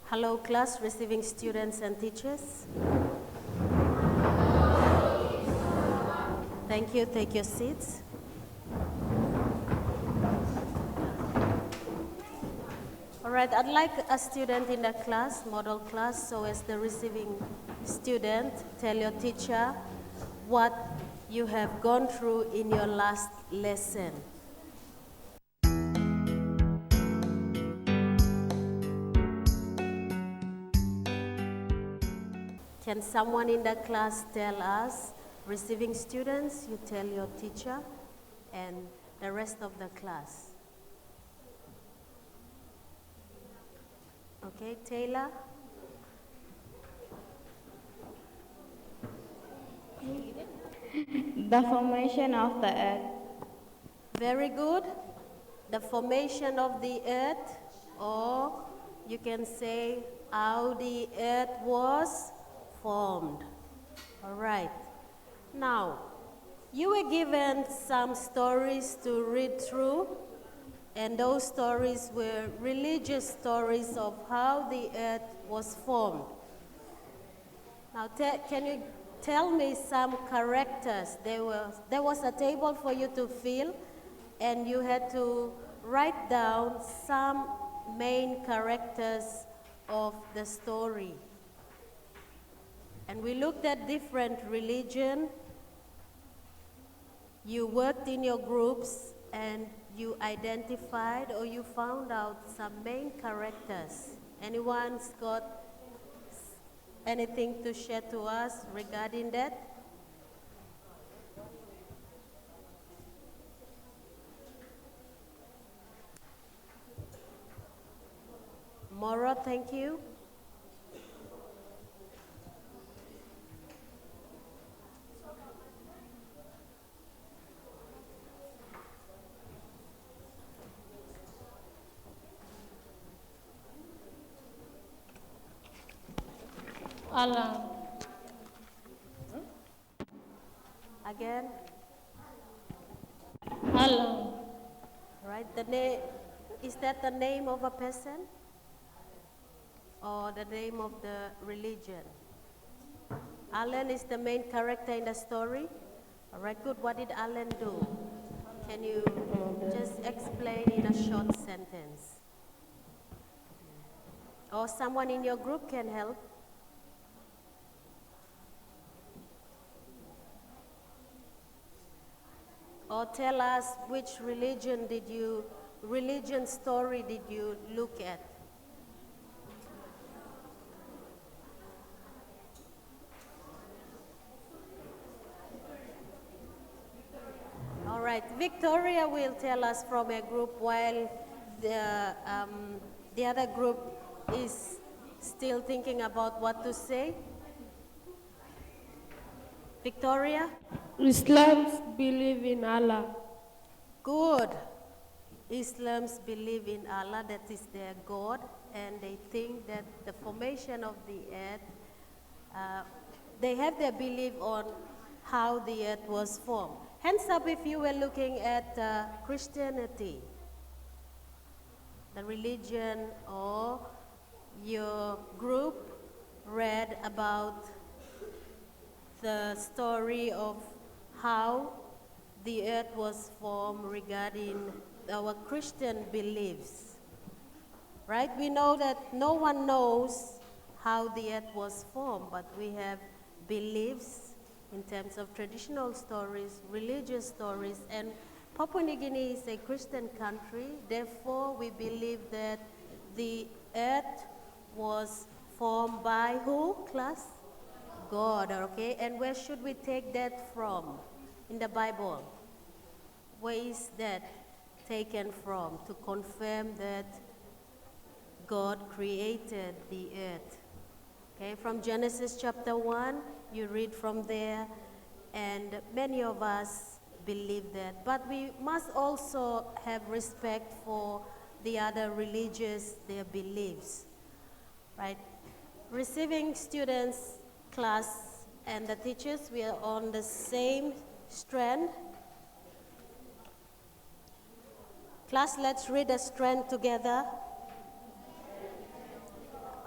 Hello class, receiving students and teachers. Thank you, take your seats. All right, I'd like a student in the class, model class, so as the receiving student, tell your teacher what you have gone through in your last lesson. Can someone in the class tell us, receiving students, you tell your teacher and the rest of the class. Okay, Taylor? The formation of the earth. Very good. The formation of the earth, or you can say how the earth was formed. All right. Now, you were given some stories to read through, and those stories were religious stories of how the earth was formed. Now, can you tell me some characters? There was a table for you to fill, and you had to write down some main characters of the story. And we looked at different religions. You worked in your groups and you identified or you found out some main characters. Anyone's got anything to share to us regarding that? Moro, thank you. Alan. Again? Alan. Right, is that the name of a person? Or the name of the religion? Alan is the main character in the story? All right, good. What did Alan do? Can you just explain in a short sentence? Or someone in your group can help. Or tell us which religion story did you look at? All right, Victoria will tell us from a group while the other group is still thinking about what to say. Victoria? Muslims believe in Allah. Good. Islam's believe in Allah, that is their God, and they think that the formation of the earth, they have their belief on how the earth was formed. Hands up if you were looking at Christianity, the religion, or your group read about the story of how the earth was formed regarding our Christian beliefs. Right? We know that no one knows how the earth was formed, but we have beliefs in terms of traditional stories, religious stories, and Papua New Guinea is a Christian country. Therefore, we believe that the earth was formed by who, class? God, okay? And where should we take that from in the Bible? Where is that taken from to confirm that God created the earth. Okay, from Genesis chapter 1, you read from there, and many of us believe that. But we must also have respect for the other religious, their beliefs, right? Receiving students, class, and the teachers, we are on the same strand. Class, let's read the strand together.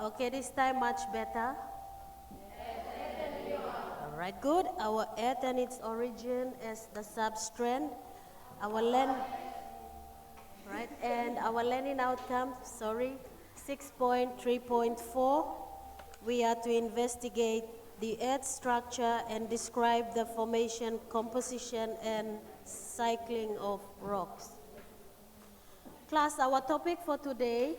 Okay, this time much better. All right, good. Our earth and its origin as the substrand. Our land, right, and our learning outcome, 6.3.4. We are to investigate the earth structure and describe the formation, composition, and cycling of rocks. Class, our topic for today,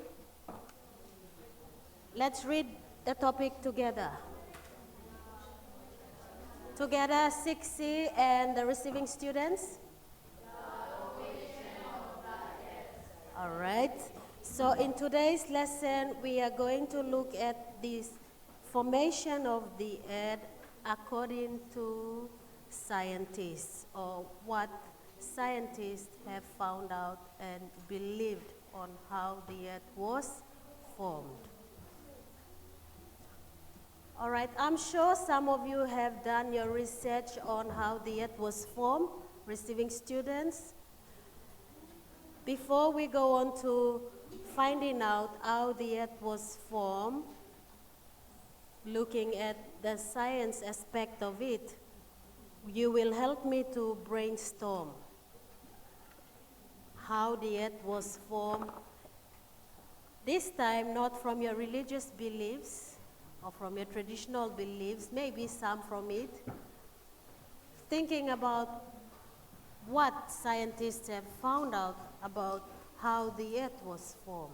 let's read the topic together. Together, 6C and the receiving students. All right. So in today's lesson, we are going to look at this formation of the earth according to scientists, or what scientists have found out and believed on how the earth was formed. All right, I'm sure some of you have done your research on how the earth was formed, receiving students. Before we go on to finding out how the earth was formed, looking at the science aspect of it, you will help me to brainstorm how the earth was formed. This time, not from your religious beliefs or from your traditional beliefs, maybe some from it. Thinking about what scientists have found out about how the earth was formed.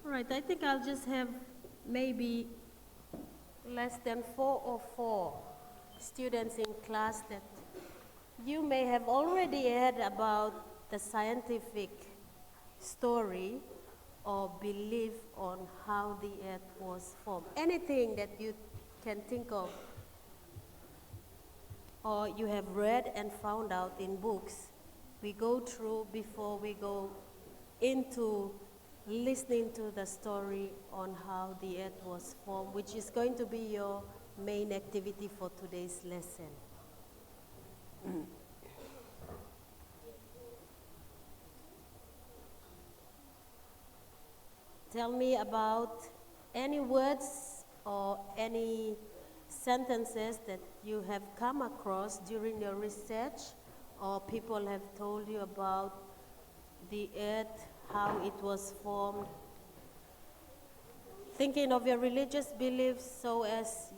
All right, I think I'll just have maybe less than 4 students in class that you may have already heard about the scientific story or belief on how the earth was formed. Anything that you can think of or you have read and found out in books, we go through before we go into listening to the story on how the earth was formed, which is going to be your main activity for today's lesson. Tell me about any words or any sentences that you have come across during your research, or people have told you about the earth, how it was formed. Thinking of your religious beliefs so as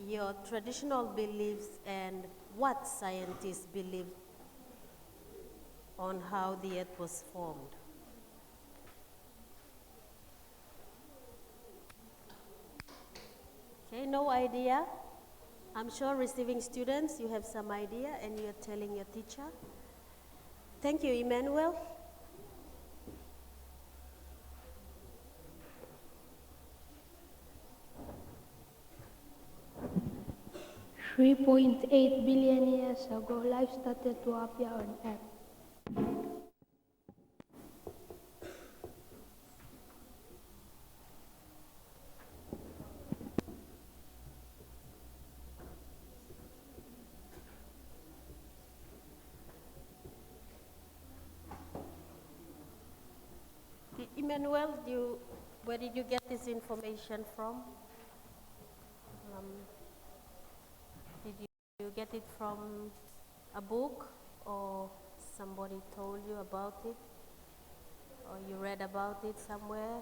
your traditional beliefs and what scientists believe on how the earth was formed. Okay, no idea? I'm sure receiving students, you have some idea and you're telling your teacher. Thank you, Emmanuel. 3.8 billion years ago, life started to appear on Earth. Emmanuel, where did you get this information from? you get it from a book, or somebody told you about it, or you read about it somewhere?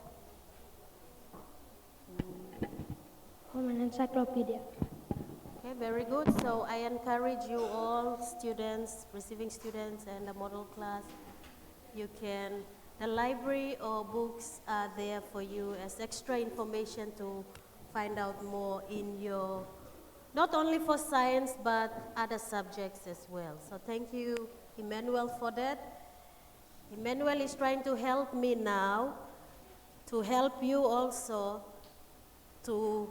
From an encyclopedia. Okay, very good. So I encourage you all, students, receiving students and the model class, the library or books are there for you as extra information to find out more in your, not only for science, but other subjects as well. So thank you, Emmanuel, for that. Emmanuel is trying to help me now, to help you also to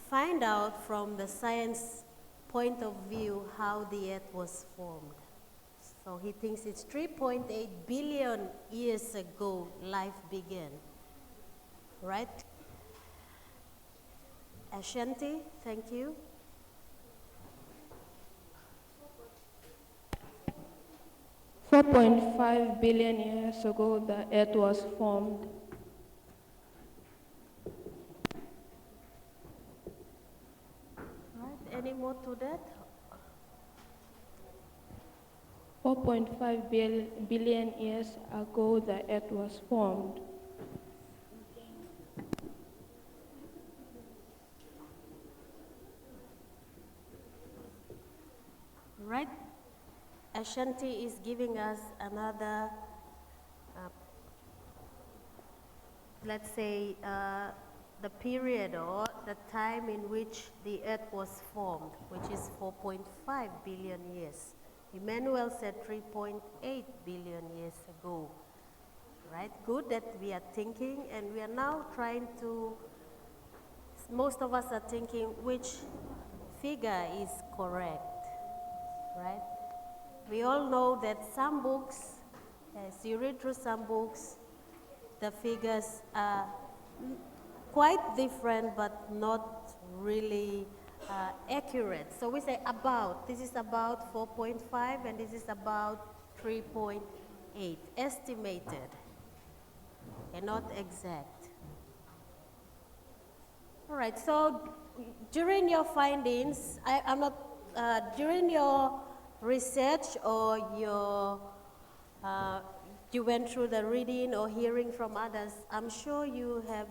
find out from the science point of view how the earth was formed. So he thinks it's 3.8 billion years ago life began, right? Ashanti, thank you. $4.5 billion years ago, the earth was formed. Right, any more to that? 4.5 billion years ago, the earth was formed. Right? Ashanti is giving us another, let's say, the period or the time in which the earth was formed, which is 4.5 billion years. Emmanuel said 3.8 billion years ago. Right? Good that we are thinking, and we are now trying to, most of us are thinking which figure is correct. Right? We all know that some books, as you read through some books, the figures are quite different but not really accurate. So we say about, this is about 4.5 and this is about 3.8, estimated and not exact. All right, so during your findings, during your research or you went through the reading or hearing from others, I'm sure you have,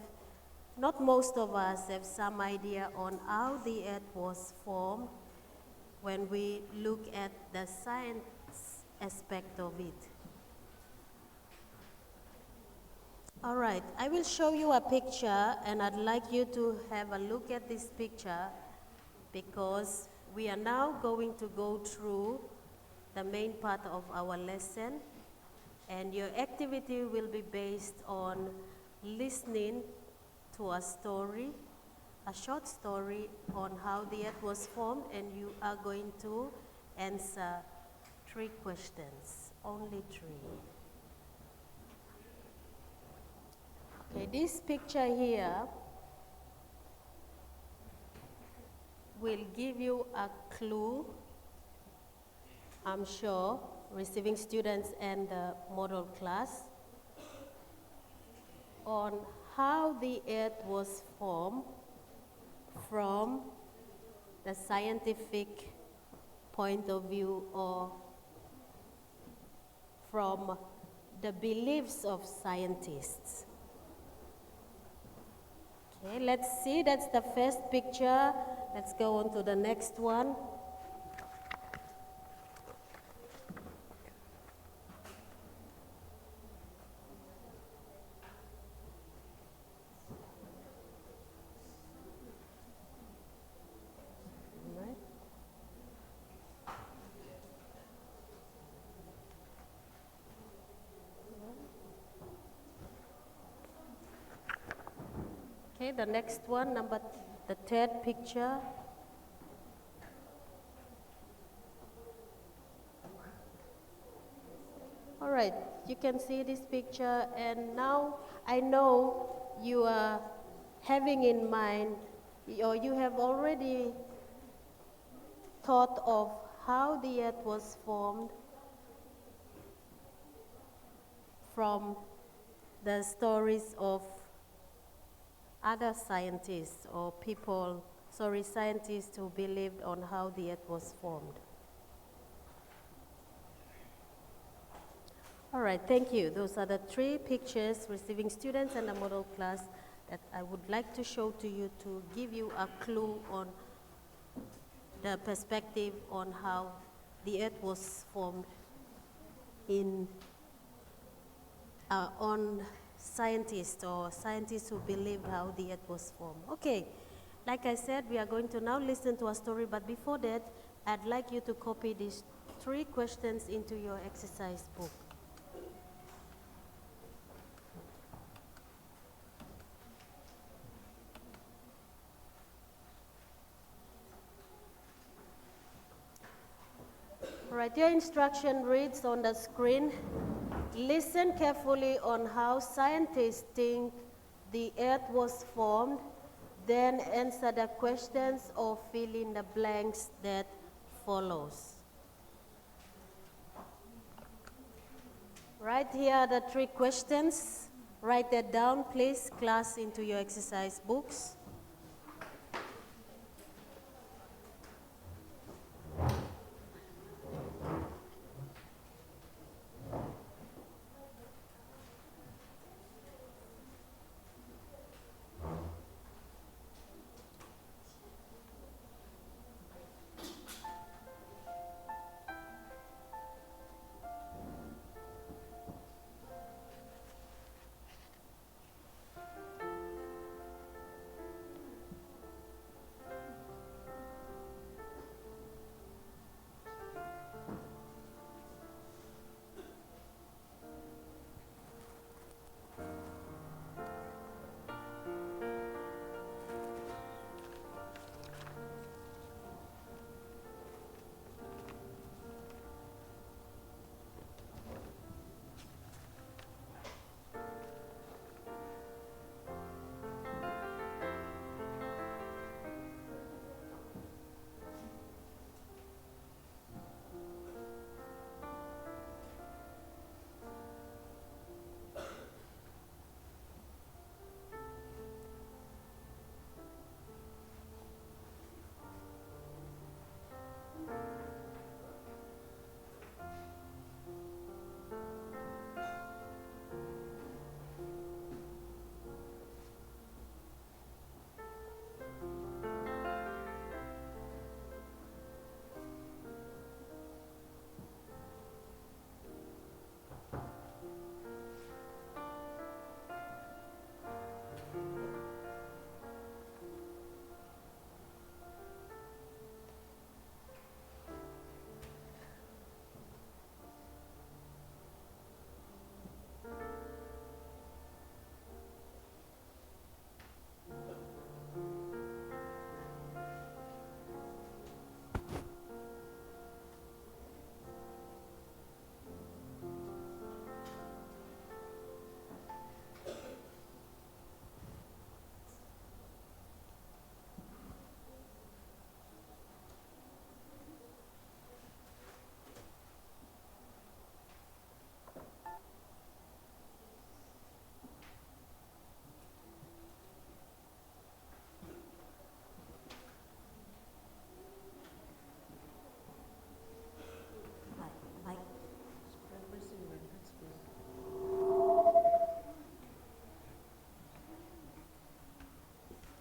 not most of us have some idea on how the earth was formed when we look at the science aspect of it. All right, I will show you a picture, and I'd like you to have a look at this picture because we are now going to go through the main part of our lesson, and your activity will be based on listening to a story, a short story on how the earth was formed, and you are going to answer 3 questions, only 3. Okay, this picture here will give you a clue, I'm sure, receiving students and the model class, on how the earth was formed from the scientific point of view or from the beliefs of scientists. Okay, let's see, that's the first picture. Let's go on to the next one. Okay, the next one, the 3rd picture. All right, you can see this picture, and now I know you are having in mind, or you have already thought of how the earth was formed from the stories of other scientists or people scientists who believed on how the earth was formed. All right, thank you. Those are the three pictures, receiving students and the model class, that I would like to show to you to give you a clue on the perspective on how the earth was formed on scientists who believed how the earth was formed. Okay, like I said, we are going to now listen to a story, but before that, I'd like you to copy these three questions into your exercise book. All right, your instruction reads on the screen. Listen carefully on how scientists think the earth was formed, then answer the questions or fill in the blanks that follows. Right here are the three questions. Write that down, please, class, into your exercise books.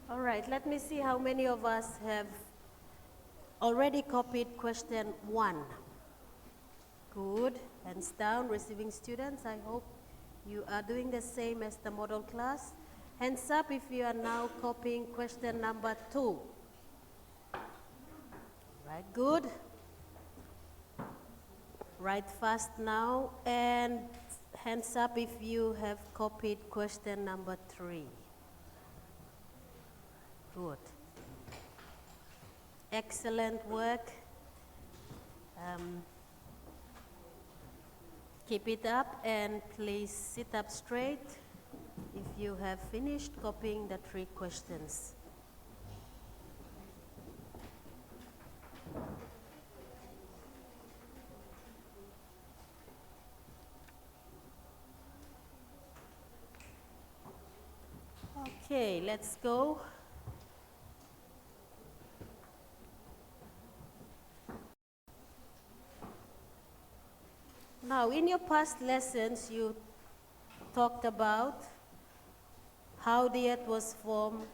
All right, let me see how many of us have already copied question 1. Good, hands down, receiving students. I hope you are doing the same as the model class. Hands up if you are now copying question number 2. Right, good. Write fast now, and hands up if you have copied question number 3. Good. Excellent work. Keep it up, and please sit up straight if you have finished copying the 3 questions. Okay, let's go. Now, in your past lessons, you talked about how the earth was formed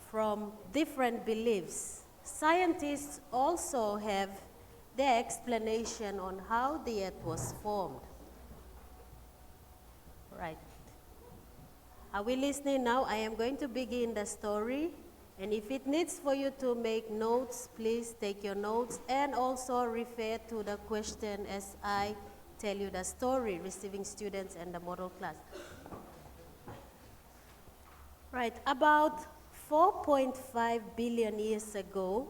from different beliefs. Scientists also have their explanation on how the earth was formed. Right. Are we listening now? I am going to begin the story. And if it needs for you to make notes, please take your notes and also refer to the question as I tell you the story, receiving students and the model class. Right, about 4.5 billion years ago,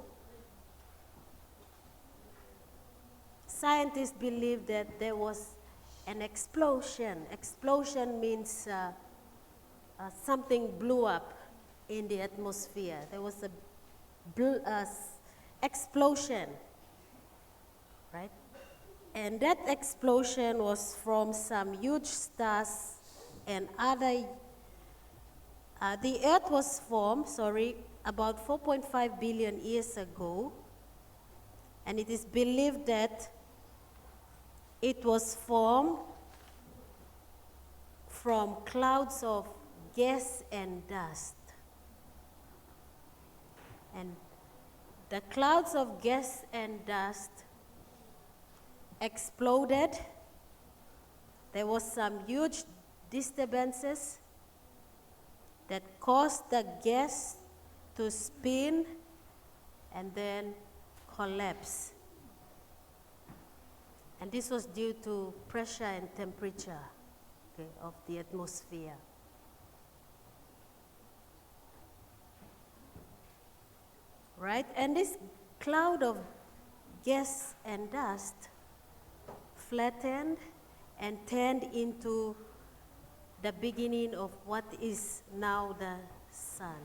scientists believe that there was an explosion. Explosion means something blew up in the atmosphere. There was a explosion, right? And that explosion was from some huge stars and other. The earth was formed, about 4.5 billion years ago, and it is believed that it was formed from clouds of gas and dust. And the clouds of gas and dust exploded. There was some huge disturbances that caused the gas to spin and then collapse. And this was due to pressure and temperature, okay, of the atmosphere. Right? And this cloud of gas and dust flattened and turned into the beginning of what is now the sun.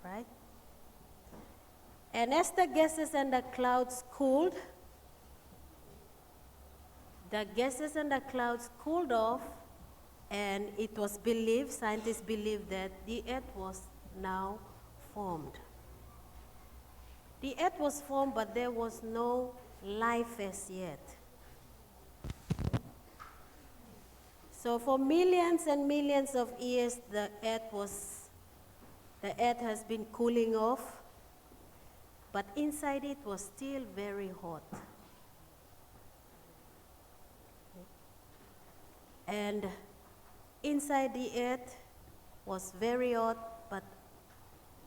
Right? And as the gases and the clouds cooled, the gases and the clouds cooled off, and it was believed, scientists believe that the earth was now formed. The earth was formed, but there was no life as yet. So for millions and millions of years, the earth has been cooling off, but inside it was still very hot. And inside the earth was very hot, but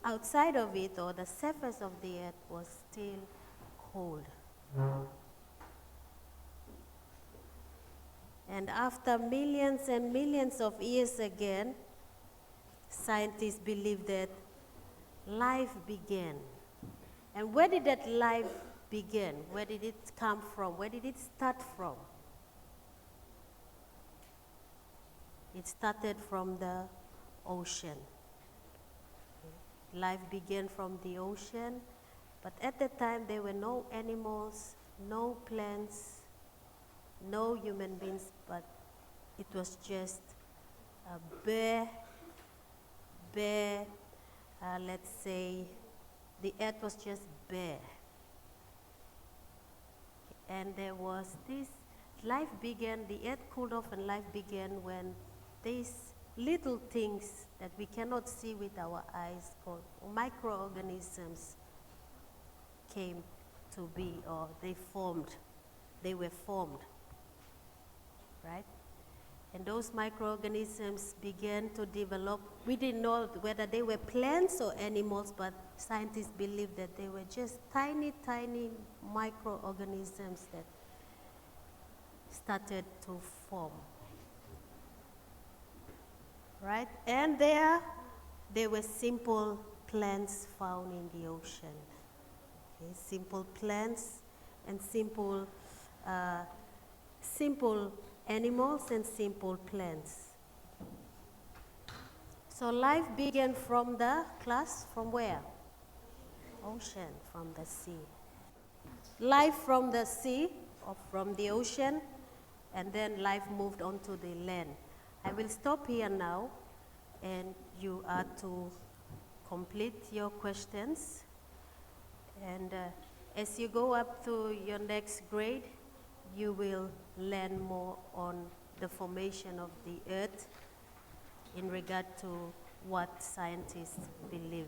outside of it, or the surface of the earth, was still cold. And after millions and millions of years again, scientists believe that life began. And where did that life begin? Where did it come from? Where did it start from? It started from the ocean. Life began from the ocean, but at the time there were no animals, no plants, no human beings, but it was just a bare, let's say, the earth was just bare. And there was this, life began, the earth cooled off and life began when these little things that we cannot see with our eyes, called microorganisms, came to be, or they were formed, right? And those microorganisms began to develop. We didn't know whether they were plants or animals, but scientists believe that they were just tiny, tiny microorganisms that started to form. Right? And there were simple plants found in the ocean. Okay? Simple plants and simple animals and simple plants. So life began from the class, from where? Ocean, from the sea. Life from the sea, or from the ocean, and then life moved on to the land. I will stop here now, and you are to complete your questions. And as you go up to your next grade, you will learn more on the formation of the earth in regard to what scientists believe.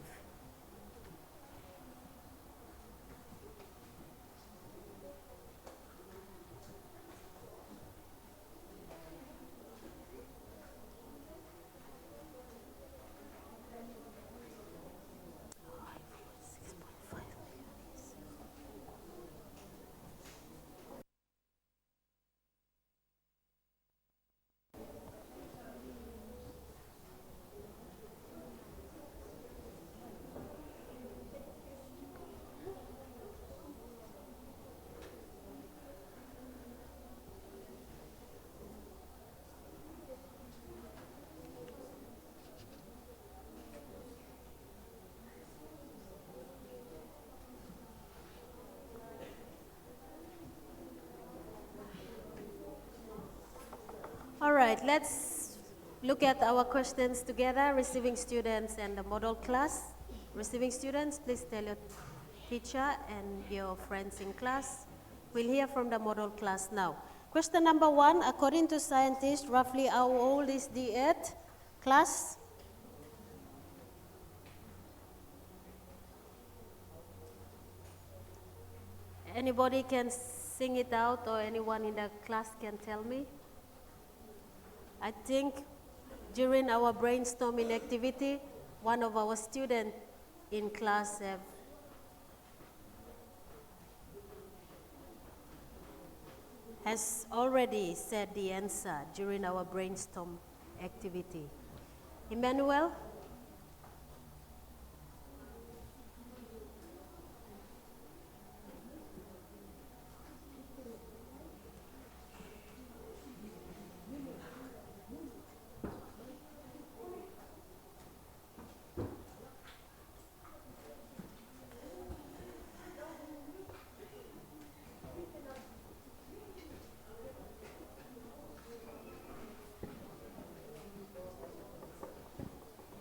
All right, let's look at our questions together, receiving students and the model class. Receiving students, please tell your teacher and your friends in class. We'll hear from the model class now. Question number 1, according to scientists, roughly how old is the Earth? Class? Anybody can sing it out, or anyone in the class can tell me? I think during our brainstorming activity, one of our students in class has already said the answer during our brainstorm activity. Emmanuel?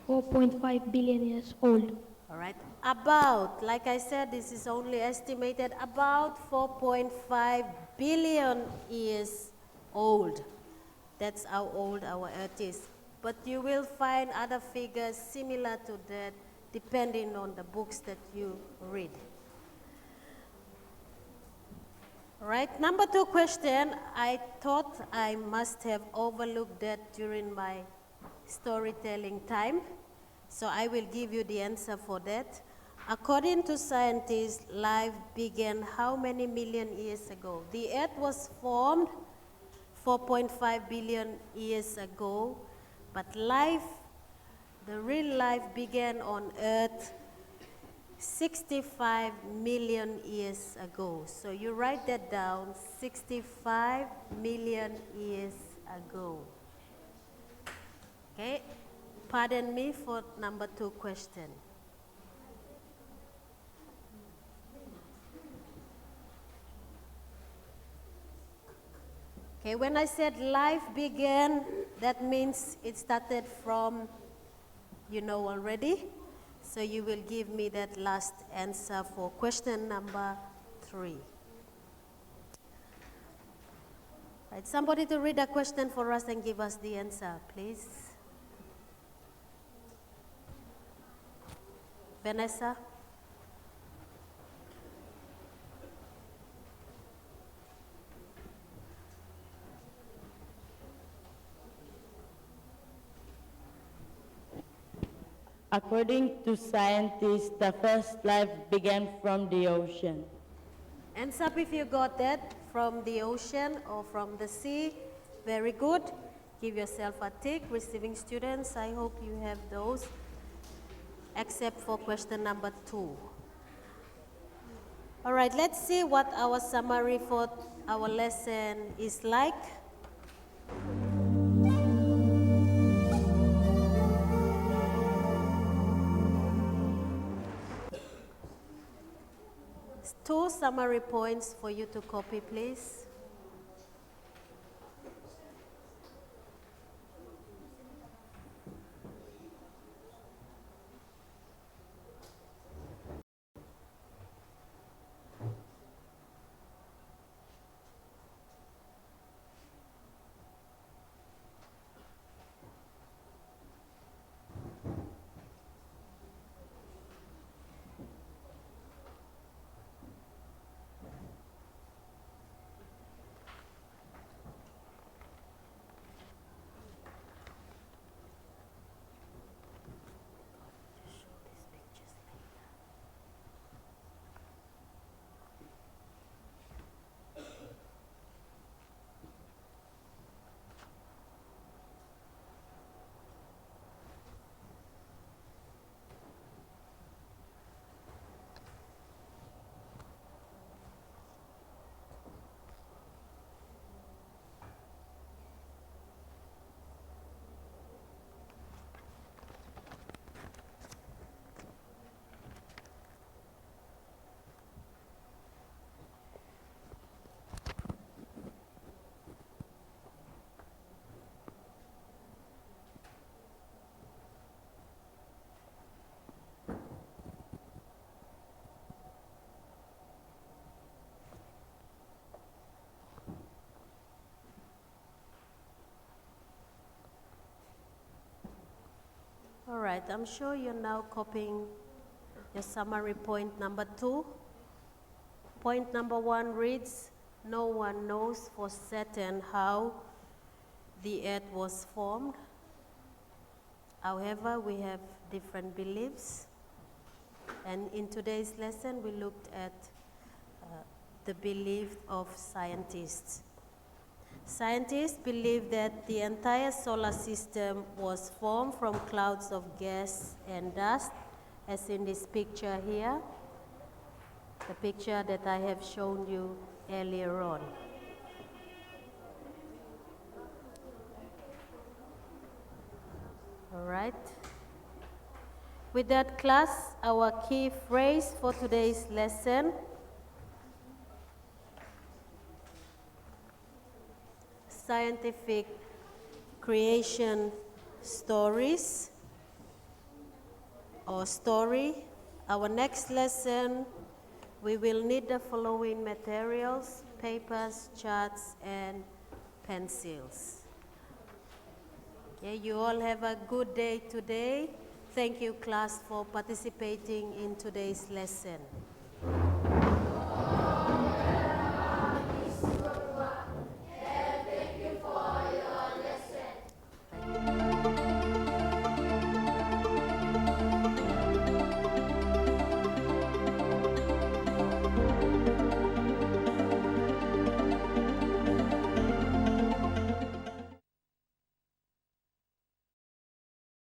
$4.5 billion years old. All right. About, like I said, this is only estimated about 4.5 billion years old. That's how old our Earth is. But you will find other figures similar to that depending on the books that you read. All right. Number 2 question, I thought I must have overlooked that during my storytelling time. So I will give you the answer for that. According to scientists, life began how many million years ago? The Earth was formed 4.5 billion years ago, but life, the real life began on Earth 65 million years ago. So you write that down, 65 million years ago. Okay? Pardon me for number 2 question. Okay, when I said life began, that means it started from, you know already. So you will give me that last answer for question number 3. Right, somebody to read a question for us and give us the answer, please. Vanessa? According to scientists, the first life began from the ocean. Hands up if you got that from the ocean or from the sea. Very good. Give yourself a tick. Receiving students, I hope you have those, except for question number 2. All right, let's see what our summary for our lesson is like. Two summary points for you to copy, please. right, I'm sure you're now copying your summary point number 2. Point number 1 reads, no one knows for certain how the earth was formed. However, we have different beliefs. And in today's lesson, we looked at the belief of scientists. Scientists believe that the entire solar system was formed from clouds of gas and dust, as in this picture here, the picture that I have shown you earlier on. All right. With that, class, our key phrase for today's lesson, scientific creation stories or story. Our next lesson, we will need the following materials: papers, charts, and pencils. Okay, you all have a good day today. Thank you, class, for participating in today's lesson.